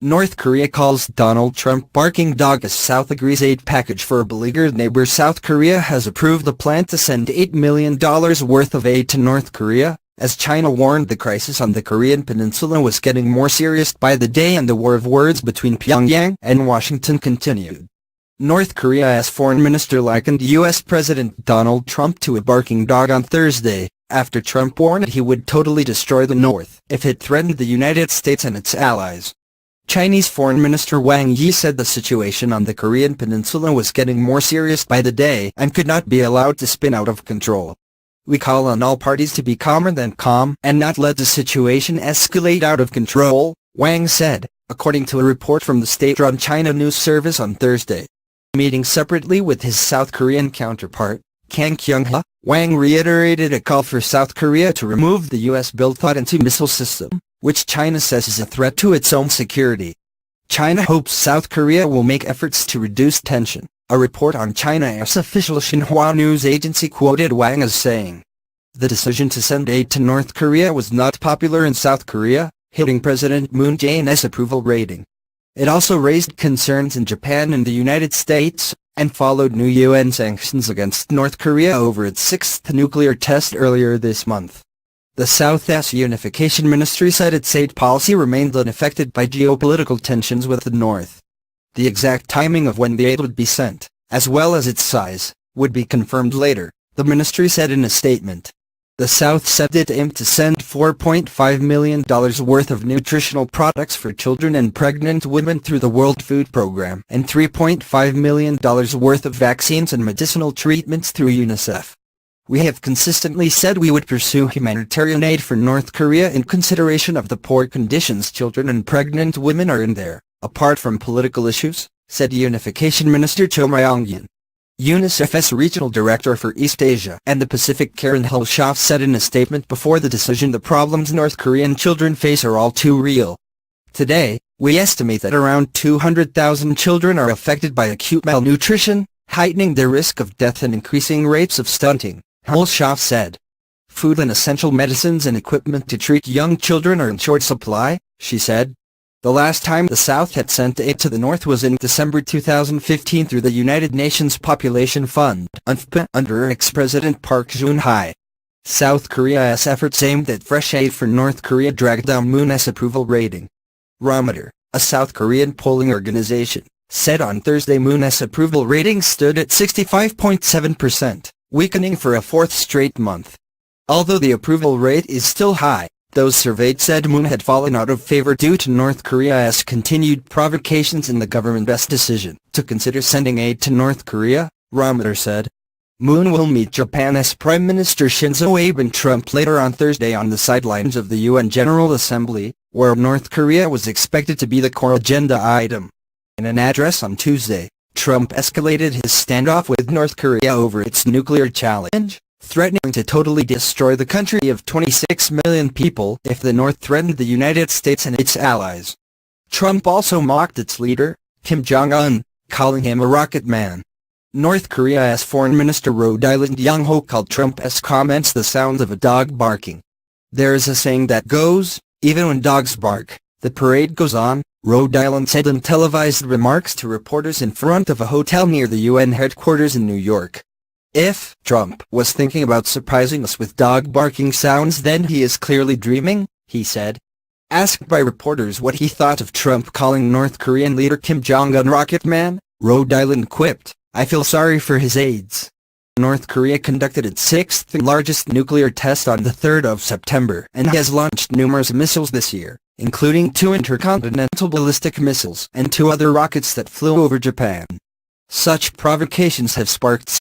North Korea calls Donald Trump barking dog as South agrees aid package for a beleaguered neighbor. South Korea has approved the plan to send $8 million worth of aid to North Korea, as China warned the crisis on the Korean peninsula was getting more serious by the day and the war of words between Pyongyang and Washington continued. North Korea's foreign minister likened U.S. President Donald Trump to a barking dog on Thursday, after Trump warned he would totally destroy the North if it threatened the United States and its allies. Chinese Foreign Minister Wang Yi said the situation on the Korean peninsula was getting more serious by the day and could not be allowed to spin out of control. "We call on all parties to be calmer than calm and not let the situation escalate out of control," Wang said, according to a report from the state-run China News Service on Thursday. Meeting separately with his South Korean counterpart, Kang Kyung-ha, Wang reiterated a call for South Korea to remove the U.S.-built THAAD anti-missile system, which China says is a threat to its own security. China hopes South Korea will make efforts to reduce tension. A report on China's official Xinhua news agency quoted Wang as saying, "The decision to send aid to North Korea was not popular in South Korea, hitting President Moon Jae-in's approval rating. It also raised concerns in Japan and the United States, and followed new UN sanctions against North Korea over its sixth nuclear test earlier this month." The South's Unification Ministry said its aid policy remained unaffected by geopolitical tensions with the North. The exact timing of when the aid would be sent, as well as its size, would be confirmed later, the ministry said in a statement. The South said it aimed to send $4.5 million worth of nutritional products for children and pregnant women through the World Food Program and $3.5 million worth of vaccines and medicinal treatments through UNICEF. "We have consistently said we would pursue humanitarian aid for North Korea in consideration of the poor conditions children and pregnant women are in there, apart from political issues," said Unification Minister Cho Myong-yeon. UNICEF's regional director for East Asia and the Pacific Karen Hulshoff said in a statement before the decision the problems North Korean children face are all too real. "Today, we estimate that around 200,000 children are affected by acute malnutrition, heightening their risk of death and increasing rates of stunting," Hulshoff said. "Food and essential medicines and equipment to treat young children are in short supply," she said. The last time the South had sent aid to the North was in December 2015 through the United Nations Population Fund (UNFPA) under ex-President Park Geun-hye. South Korea's efforts aimed at fresh aid for North Korea dragged down Moon's approval rating. Barometer, a South Korean polling organization, said on Thursday Moon's approval rating stood at 65.7%, weakening for a fourth straight month. Although the approval rate is still high, those surveyed said Moon had fallen out of favor due to North Korea's continued provocations in the government's decision to consider sending aid to North Korea, Barometer said. Moon will meet Japan's Prime Minister Shinzo Abe and Trump later on Thursday on the sidelines of the UN General Assembly, where North Korea was expected to be the core agenda item. In an address on Tuesday, Trump escalated his standoff with North Korea over its nuclear challenge, threatening to totally destroy the country of 26 million people if the North threatened the United States and its allies. Trump also mocked its leader, Kim Jong-un, calling him a rocket man. North Korea's Foreign Minister Rhode Island Young-ho called Trump's comments the sounds of a dog barking. "There is a saying that goes, even when dogs bark, the parade goes on," Rhode Island said in televised remarks to reporters in front of a hotel near the UN headquarters in New York. "If Trump was thinking about surprising us with dog barking sounds, then he is clearly dreaming," he said. Asked by reporters what he thought of Trump calling North Korean leader Kim Jong-un Rocket Man, Rhode Island quipped, "I feel sorry for his aides." North Korea conducted its sixth largest nuclear test on the 3rd of September and has launched numerous missiles this year, including 2 intercontinental ballistic missiles and 2 other rockets that flew over Japan. Such provocations have sparked